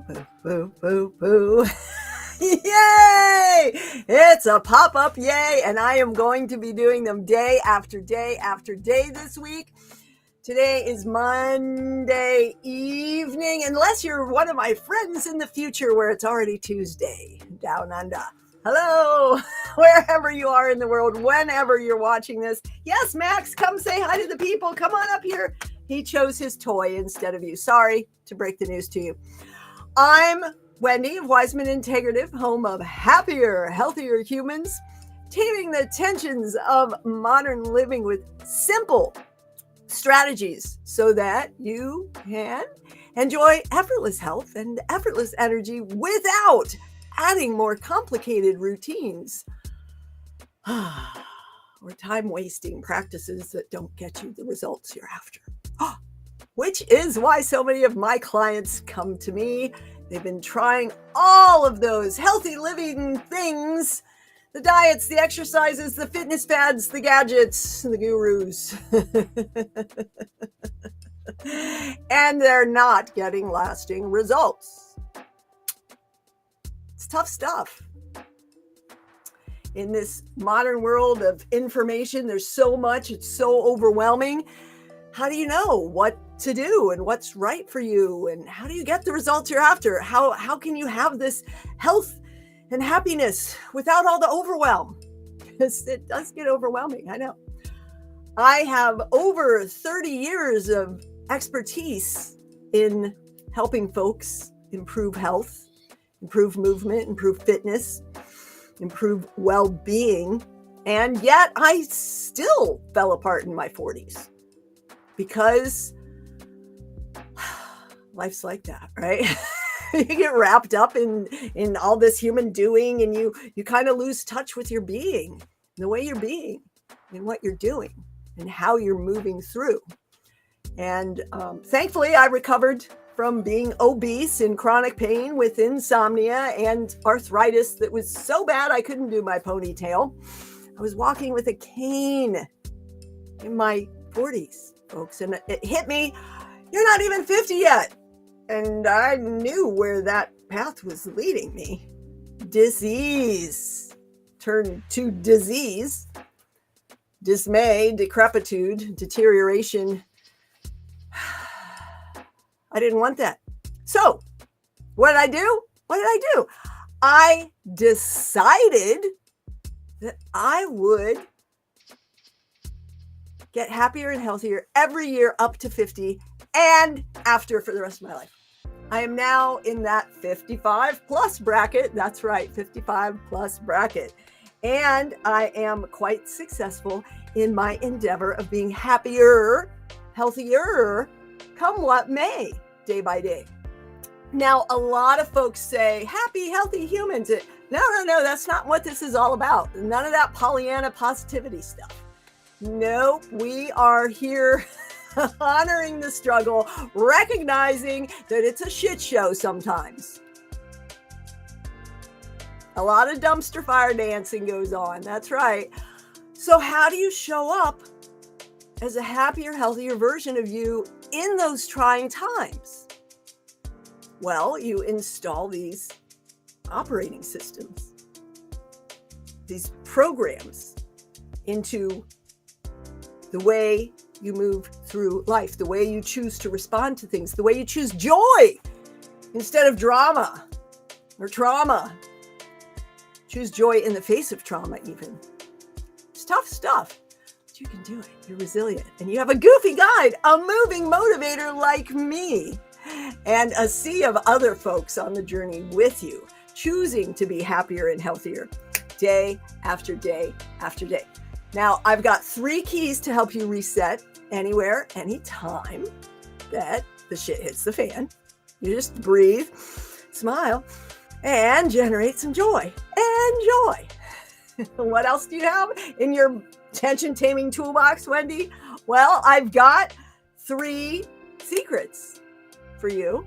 boo, boo, boo, boo. Yay! It's a pop-up yay, and I am going to be doing them day after day after day this week. Today is Monday evening, unless you're one of my friends in the future where it's already Tuesday, down under. Hello, wherever you are in the world, whenever you're watching this. Yes, Max, come say hi to the people. Come on up here. He chose his toy instead of you. Sorry to break the news to you. I'm Wendy of Wiseman Integrative, home of happier, healthier humans, taming the tensions of modern living with simple strategies so that you can enjoy effortless health and effortless energy without adding more complicated routines or time-wasting practices that don't get you the results you're after. Which is why so many of my clients come to me. They've been trying all of those healthy living things, the diets, the exercises, the fitness fads, the gadgets, the gurus. And they're not getting lasting results. It's tough stuff. In this modern world of information, there's so much, it's so overwhelming. How do you know what to do and what's right for you? And how do you get the results you're after? How can you have this health and happiness without all the overwhelm? Because it does get overwhelming, I know. I have over 30 years of expertise in helping folks improve health, improve movement, improve fitness, improve well-being. And yet I still fell apart in my 40s. Because life's like that, right? You get wrapped up in all this human doing, and you kind of lose touch with your being, the way you're being, and what you're doing, and how you're moving through. And thankfully, I recovered from being obese in chronic pain with insomnia and arthritis that was so bad I couldn't do my ponytail. I was walking with a cane in my 40s. Folks, and it hit me, you're not even 50 yet. And I knew where that path was leading me. Disease turned to disease, dismay, decrepitude, deterioration. I didn't want that. So what did I do? I decided that I would get happier and healthier every year up to 50 and after for the rest of my life. I am now in that 55 plus bracket. That's right, 55 plus bracket. And I am quite successful in my endeavor of being happier, healthier, come what may, day by day. Now, a lot of folks say, happy, healthy humans. No, that's not what this is all about. None of that Pollyanna positivity stuff. Nope, we are here honoring the struggle, recognizing that it's a shit show sometimes. A lot of dumpster fire dancing goes on, that's right. So how do you show up as a happier, healthier version of you in those trying times? Well, you install these operating systems, these programs into the way you move through life, the way you choose to respond to things, the way you choose joy instead of drama or trauma. Choose joy in the face of trauma even. It's tough stuff, but you can do it. You're resilient. And you have a goofy guide, a moving motivator like me, and a sea of other folks on the journey with you, choosing to be happier and healthier day after day after day. Now, I've got 3 keys to help you reset anywhere, anytime that the shit hits the fan. You just breathe, smile, and generate some joy. Enjoy. What else do you have in your tension taming toolbox, Wendy? Well, I've got 3 secrets for you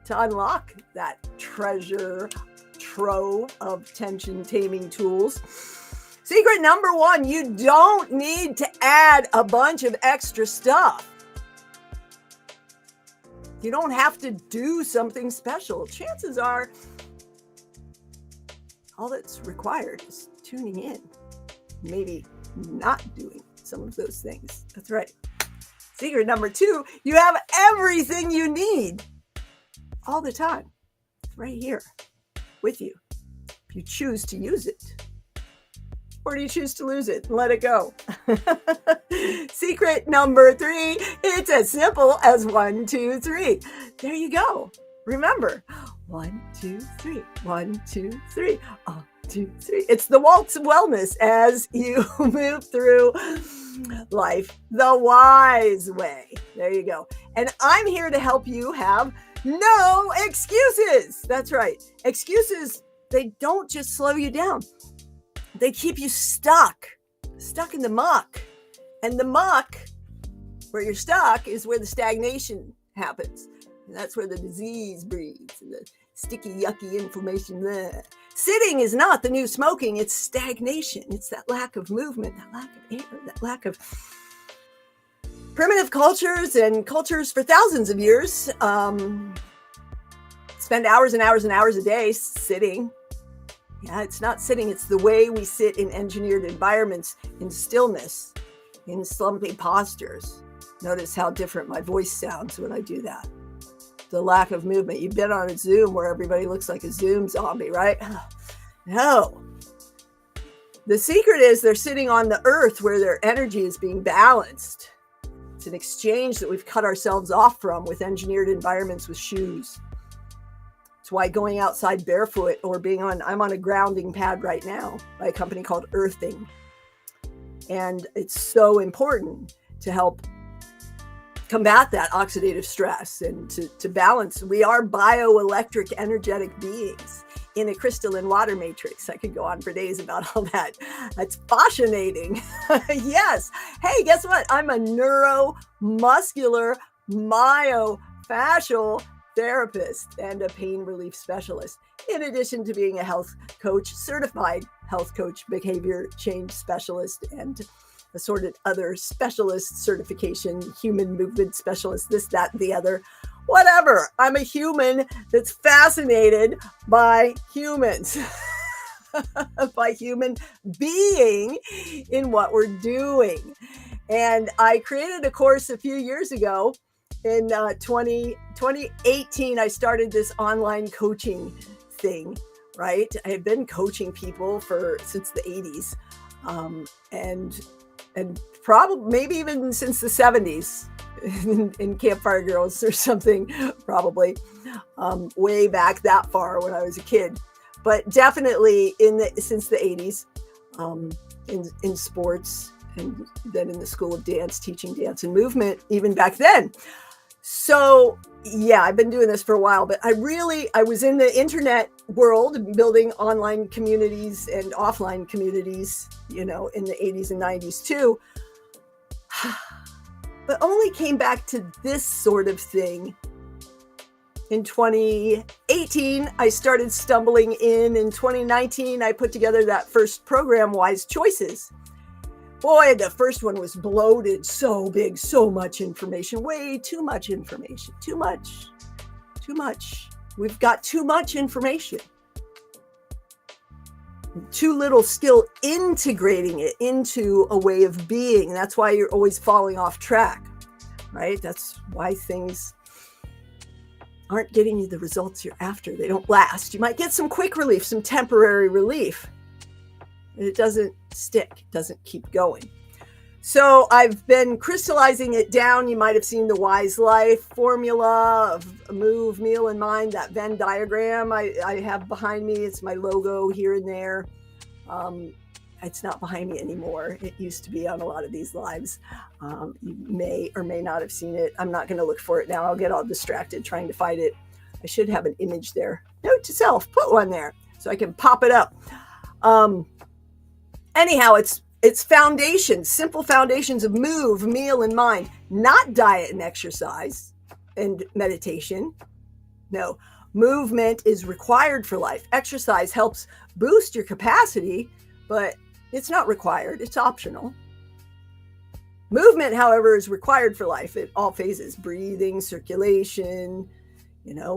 to unlock that treasure trove of tension taming tools. Secret number 1, you don't need to add a bunch of extra stuff. You don't have to do something special. Chances are all that's required is tuning in, maybe not doing some of those things. That's right. Secret number 2, you have everything you need all the time. It's right here with you. If you choose to use it. Or do you choose to lose it and let it go? Secret number 3, it's as simple as 1, 2, 3. There you go. Remember, 1, 2, 3, 1, 2, 3, 1, 2, 3. It's the waltz of wellness as you move through life the wise way. There you go. And I'm here to help you have no excuses. That's right. Excuses, they don't just slow you down. They keep you stuck in the muck. And the muck, where you're stuck, is where the stagnation happens. And that's where the disease breeds and the sticky, yucky inflammation there. Sitting is not the new smoking. It's stagnation. It's that lack of movement, that lack of air, that lack of primitive cultures and cultures for thousands of years spend hours and hours and hours a day sitting. Yeah, it's not sitting. It's the way we sit in engineered environments, in stillness, in slumpy postures. Notice how different my voice sounds when I do that. The lack of movement. You've been on a Zoom where everybody looks like a Zoom zombie, right? No. The secret is they're sitting on the earth where their energy is being balanced. It's an exchange that we've cut ourselves off from with engineered environments with shoes. It's why going outside barefoot or I'm on a grounding pad right now by a company called Earthing. And it's so important to help combat that oxidative stress and to balance. We are bioelectric energetic beings in a crystalline water matrix. I could go on for days about all that. That's fascinating. Yes. Hey, guess what? I'm a neuromuscular myofascial therapist and a pain relief specialist, in addition to being a health coach, certified health coach, behavior change specialist, and assorted other specialist certification, human movement specialist, this, that, the other, whatever. I'm a human that's fascinated by humans, by human being in what we're doing. And I created a course a few years ago. In 2018, I started this online coaching thing, right? I had been coaching people since the 80s, and probably maybe even since the 70s in Campfire Girls or something, probably way back that far when I was a kid, but definitely since the 80s in sports, and then in the School of Dance, teaching dance and movement even back then. So yeah, I've been doing this for a while, but I was in the internet world building online communities and offline communities, in the 80s and 90s too, but only came back to this sort of thing. In 2018, I started stumbling in. In 2019, I put together that first program, Wise Choices. Boy, the first one was bloated, so big, so much information, way too much information, too much. We've got too much information. Too little skill integrating it into a way of being. That's why you're always falling off track, right? That's why things aren't getting you the results you're after. They don't last. You might get some quick relief, some temporary relief. It doesn't stick, doesn't keep going. So I've been crystallizing it down. You might have seen the Wise Life formula of move, meal, and mind, that Venn diagram I have behind me. It's my logo here and there. It's not behind me anymore. It used to be on a lot of these lives. You may or may not have seen it. I'm not going to look for it now. I'll get all distracted trying to find it. I should have an image there. Note to self, put one there so I can pop it up. Anyhow, it's foundations, simple foundations of move, meal, and mind, not diet and exercise and meditation. No, movement is required for life. Exercise helps boost your capacity, but it's not required. It's optional. Movement, however, is required for life at all phases: breathing, circulation,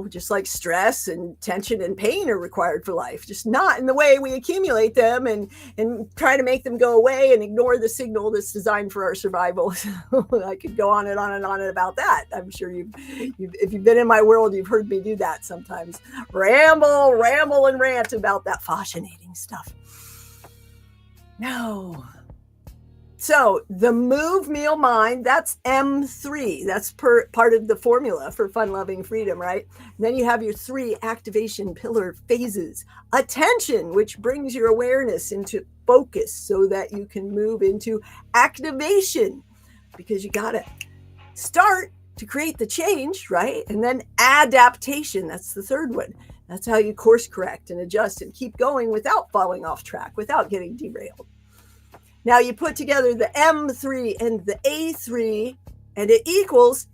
just like stress and tension and pain are required for life, just not in the way we accumulate them and try to make them go away and ignore the signal that's designed for our survival. I could go on and on and on about that. I'm sure if you've been in my world, you've heard me do that sometimes. Ramble and rant about that fascinating stuff. No. So the move, meal, mind, that's M3. That's part of the formula for fun, loving, freedom, right? And then you have your 3 activation pillar phases. Attention, which brings your awareness into focus so that you can move into activation, because you got to start to create the change, right? And then adaptation, that's the 3rd one. That's how you course correct and adjust and keep going without falling off track, without getting derailed. Now you put together the M3 and the A3, and it equals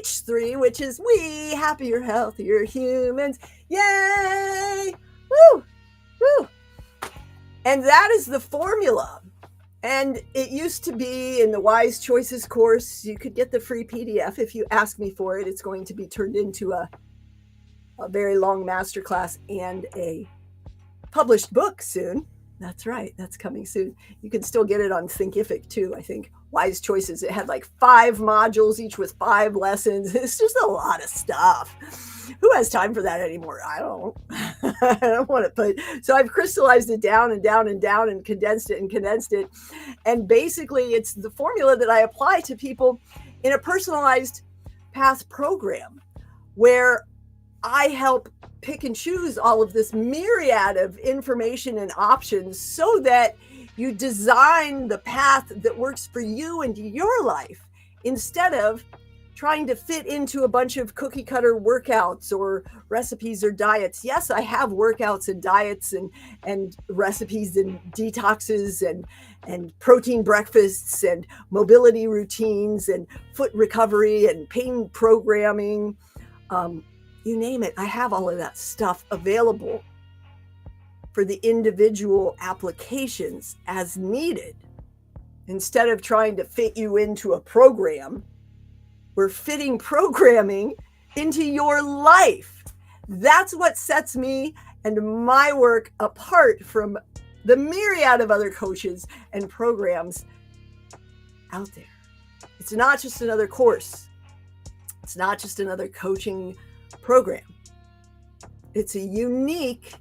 H3, which is we happier, healthier humans. Yay! Woo! Woo! And that is the formula. And it used to be in the Wise Choices course. You could get the free PDF if you ask me for it. It's going to be turned into a very long masterclass and a published book soon. That's right. That's coming soon. You can still get it on Thinkific too, I think. Wise Choices. It had like 5 modules, each with 5 lessons. It's just a lot of stuff. Who has time for that anymore? I don't. I don't want to put. So I've crystallized it down and down and down and condensed it. And basically, it's the formula that I apply to people in a personalized path program where I help pick and choose all of this myriad of information and options so that you design the path that works for you and your life, instead of trying to fit into a bunch of cookie cutter workouts or recipes or diets. Yes, I have workouts and diets and recipes and detoxes and protein breakfasts and mobility routines and foot recovery and pain programming. You name it, I have all of that stuff available for the individual applications as needed. Instead of trying to fit you into a program, we're fitting programming into your life. That's what sets me and my work apart from the myriad of other coaches and programs out there. It's not just another course. It's not just another coaching program. It's a unique,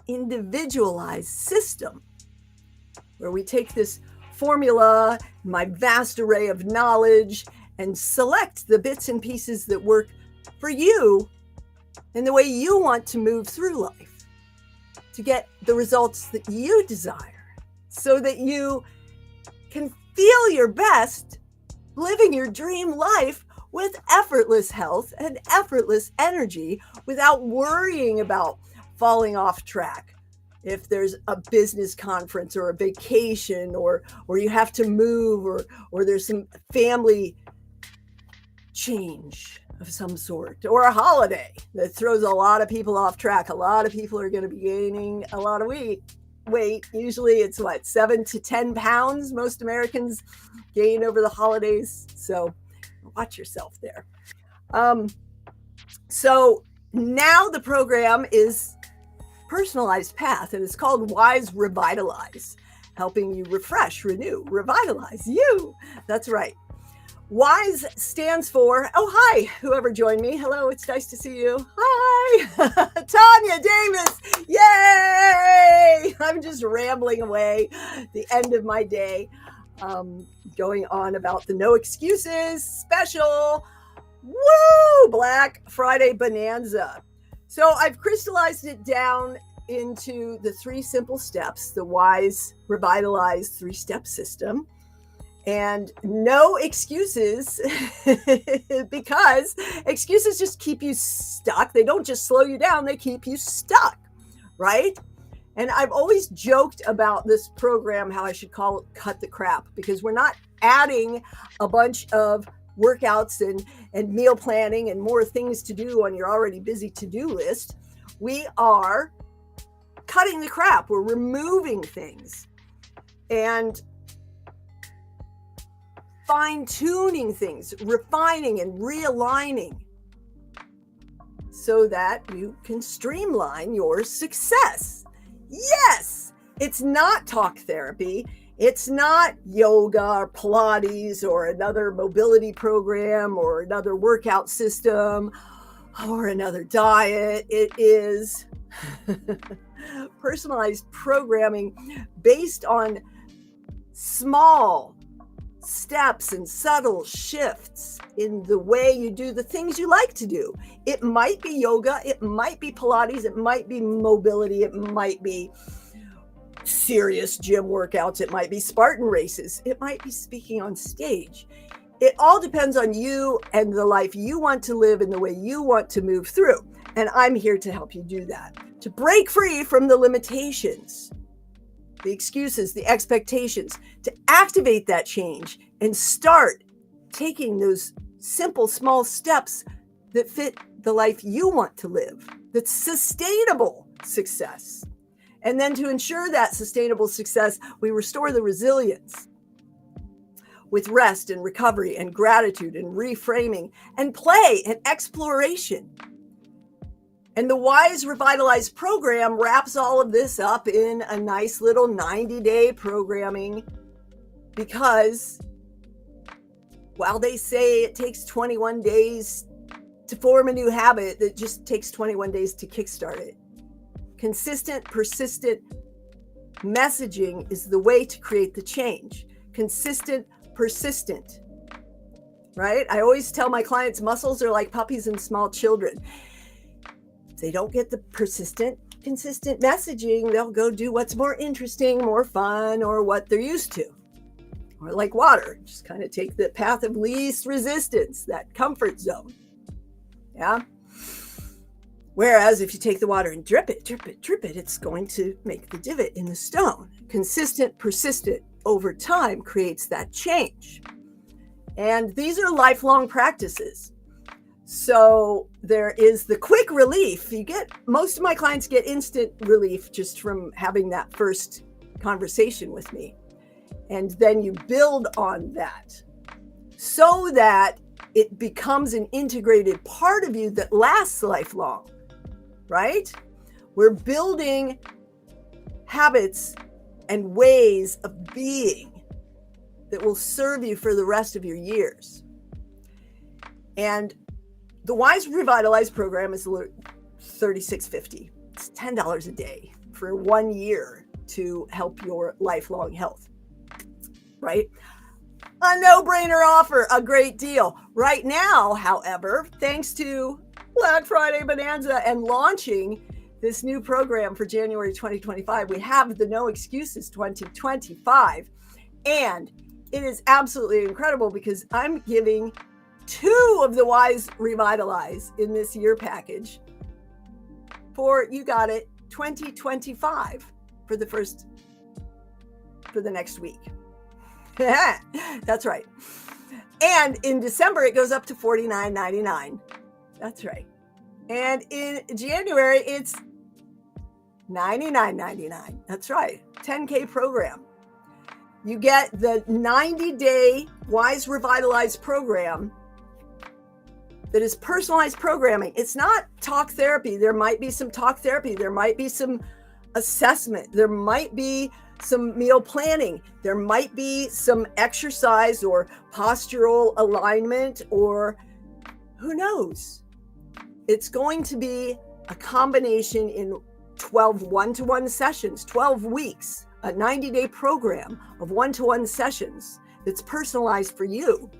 individualized system where we take this formula, my vast array of knowledge, and select the bits and pieces that work for you and the way you want to move through life to get the results that you desire, so that you can feel your best living your dream life with effortless health and effortless energy without worrying about falling off track. If there's a business conference or a vacation or you have to move or there's some family change of some sort, or a holiday that throws a lot of people off track. A lot of people are going to be gaining a lot of weight. Usually it's 7 to 10 pounds most Americans gain over the holidays. So watch yourself there. So now the program is personalized path, and it's called Wise Revitalize, helping you refresh, renew, revitalize you. That's right. WISE stands for, oh, hi, whoever joined me. Hello, it's nice to see you. Hi, Tanya Davis. Yay! I'm just rambling away the end of my day, going on about the No Excuses special. Woo! Black Friday Bonanza. So I've crystallized it down into the 3 simple steps, the WISE Revitalize 3-step system. And no excuses, because excuses just keep you stuck. They don't just slow you down, they keep you stuck, right? And I've always joked about this program, how I should call it Cut the Crap, because we're not adding a bunch of workouts and meal planning and more things to do on your already busy to-do list. We are cutting the crap. We're removing things. And fine-tuning things, refining and realigning so that you can streamline your success. Yes, it's not talk therapy. It's not yoga or Pilates or another mobility program or another workout system or another diet. It is personalized programming based on small steps and subtle shifts in the way you do the things you like to do. It might be yoga, it might be Pilates, it might be mobility, it might be serious gym workouts, it might be Spartan races, it might be speaking on stage. It all depends on you and the life you want to live and the way you want to move through. And I'm here to help you do that, to break free from the limitations, the excuses, the expectations, to activate that change and start taking those simple, small steps that fit the life you want to live, that's sustainable success. And then to ensure that sustainable success, we restore the resilience with rest and recovery and gratitude and reframing and play and exploration. And the Wise Revitalized program wraps all of this up in a nice little 90-day programming, because while they say it takes 21 days to form a new habit, it just takes 21 days to kickstart it. Consistent, persistent messaging is the way to create the change. Consistent, persistent, right? I always tell my clients muscles are like puppies and small children. If they don't get the persistent, consistent messaging, they'll go do what's more interesting, more fun, or what they're used to. Or like water, just kind of take the path of least resistance, that comfort zone. Yeah. Whereas if you take the water and drip it, it's going to make the divot in the stone. Consistent, persistent over time creates that change. And these are lifelong practices. So there is the quick relief. Most of my clients get instant relief just from having that first conversation with me. And then you build on that so that it becomes an integrated part of you that lasts lifelong. Right? We're building habits and ways of being that will serve you for the rest of your years. And the Wise Revitalized program is $36.50. It's $10 a day for 1 year to help your lifelong health. Right? A no-brainer offer, a great deal. Right now, however, thanks to Black Friday Bonanza and launching this new program for January 2025, we have the No Excuses 2025. And it is absolutely incredible because I'm giving 2 of the Wise Revitalize in this year package for, you got it, 2025 for the next week. That's right. And in December, it goes up to $49.99. That's right. And in January, it's $99.99. That's right. 10K program. You get the 90-day Wise Revitalized program that is personalized programming. It's not talk therapy. There might be some talk therapy. There might be some assessment. There might be some meal planning. There might be some exercise or postural alignment, or who knows? It's going to be a combination in 12 one-to-one sessions, 12 weeks, a 90-day program of one-to-one sessions that's personalized for you.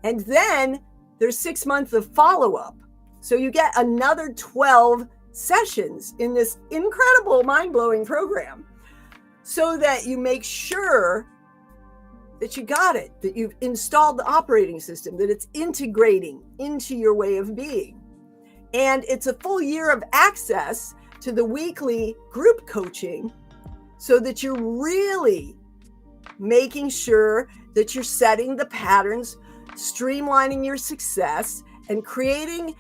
And then there's 6 months of follow-up. So you get another 12 sessions in this incredible, mind-blowing program, so that you make sure that you got it, that you've installed the operating system, that it's integrating into your way of being. And it's a full year of access to the weekly group coaching, so that you're really making sure that you're setting the patterns, streamlining your success, and creating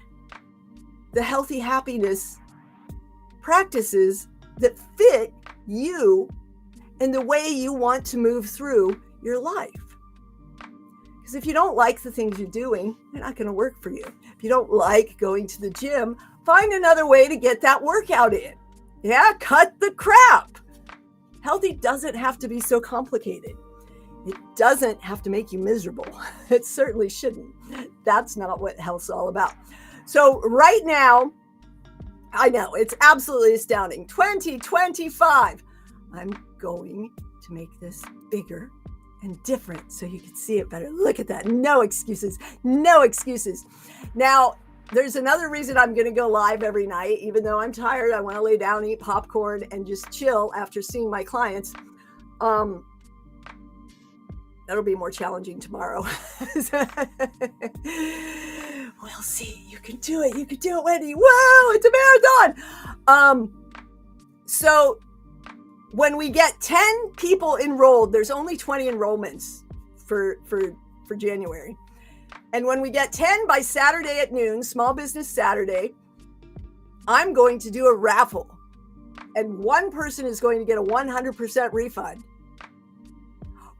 the healthy happiness practices that fit you and the way you want to move through your life. Because if you don't like the things you're doing, they're not going to work for you. If you don't like going to the gym, find another way to get that workout in. Yeah, cut the crap. Healthy doesn't have to be so complicated. It doesn't have to make you miserable. It certainly shouldn't. That's not what health's all about. So right now, I know it's absolutely astounding. 2025. I'm going to make this bigger and different so you can see it better. Look at that. No excuses. No excuses. Now, there's another reason I'm going to go live every night, even though I'm tired. I want to lay down, eat popcorn, and just chill after seeing my clients. That'll be more challenging tomorrow. We'll see. You can do it. You can do it, Wendy. Whoa, it's a marathon. So when we get 10 people enrolled, there's only 20 enrollments for January. And when we get 10 by Saturday at noon, Small Business Saturday, I'm going to do a raffle. And one person is going to get a 100% refund.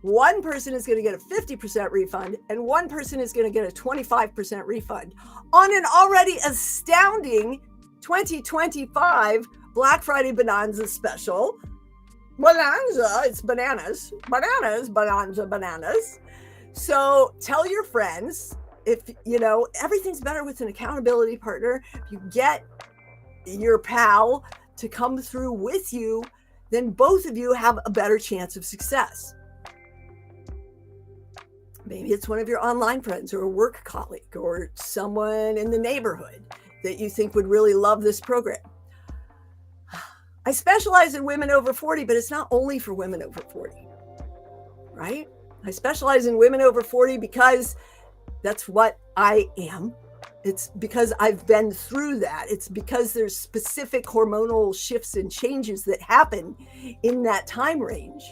One person is going to get a 50% refund, and one person is going to get a 25% refund on an already astounding 2025 Black Friday Bonanza special. Bonanza, it's bananas. Bananas. So tell your friends, if you know, everything's better with an accountability partner. If you get your pal to come through with you, then both of you have a better chance of success. Maybe it's one of your online friends or a work colleague or someone in the neighborhood that you think would really love this program. I specialize in women over 40, but it's not only for women over 40, right? I specialize in women over 40 because that's what I am. It's because I've been through that. It's because there's specific hormonal shifts and changes that happen in that time range.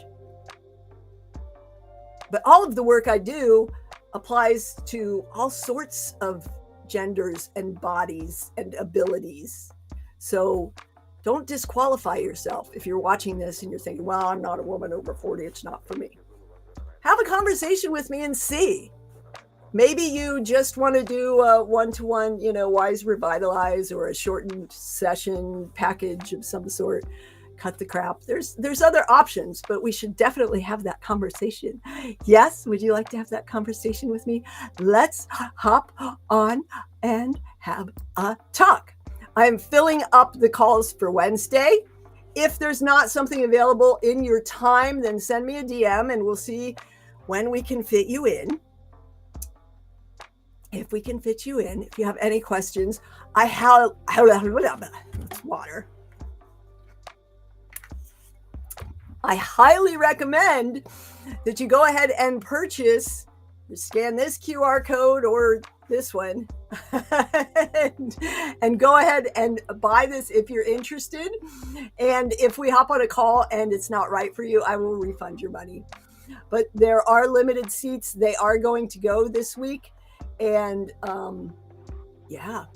But all of the work I do applies to all sorts of genders and bodies and abilities. So don't disqualify yourself if you're watching this and you're thinking, well, I'm not a woman over 40. It's not for me. Have a conversation with me and see. Maybe you just want to do a one-to-one, Wise Revitalize or a shortened session package of some sort. Cut the crap. There's other options, but we should definitely have that conversation. Yes, would you like to have that conversation with me? Let's hop on and have a talk. I'm filling up the calls for Wednesday. If there's not something available in your time, then send me a DM and we'll see when we can fit you in. If we can fit you in, if you have any questions, water. I highly recommend that you go ahead and purchase, scan this QR code or this one, and go ahead and buy this if you're interested. And if we hop on a call and it's not right for you, I will refund your money. But there are limited seats. They are going to go this week. And yeah,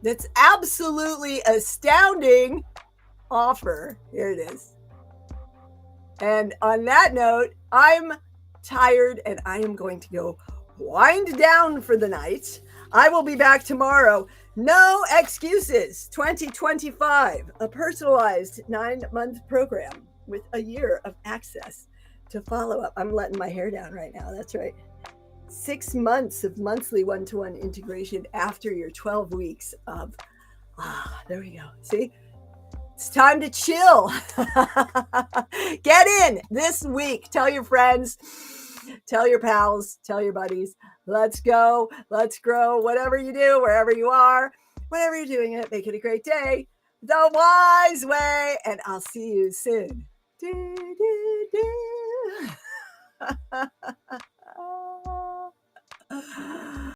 that's absolutely astounding offer. Here it is. And on that note, I'm tired and I am going to go wind down for the night. I will be back tomorrow. No excuses. 2025, a personalized 9-month program with a year of access to follow up. I'm letting my hair down right now. That's right. 6 months of monthly one-to-one integration after your 12 weeks of, there we go. See? It's time to chill. Get in this week. Tell your friends, tell your pals, tell your buddies. Let's go. Let's grow. Whatever you do, wherever you are, whatever you're doing it, make it a great day the wise way. And I'll see you soon. Do.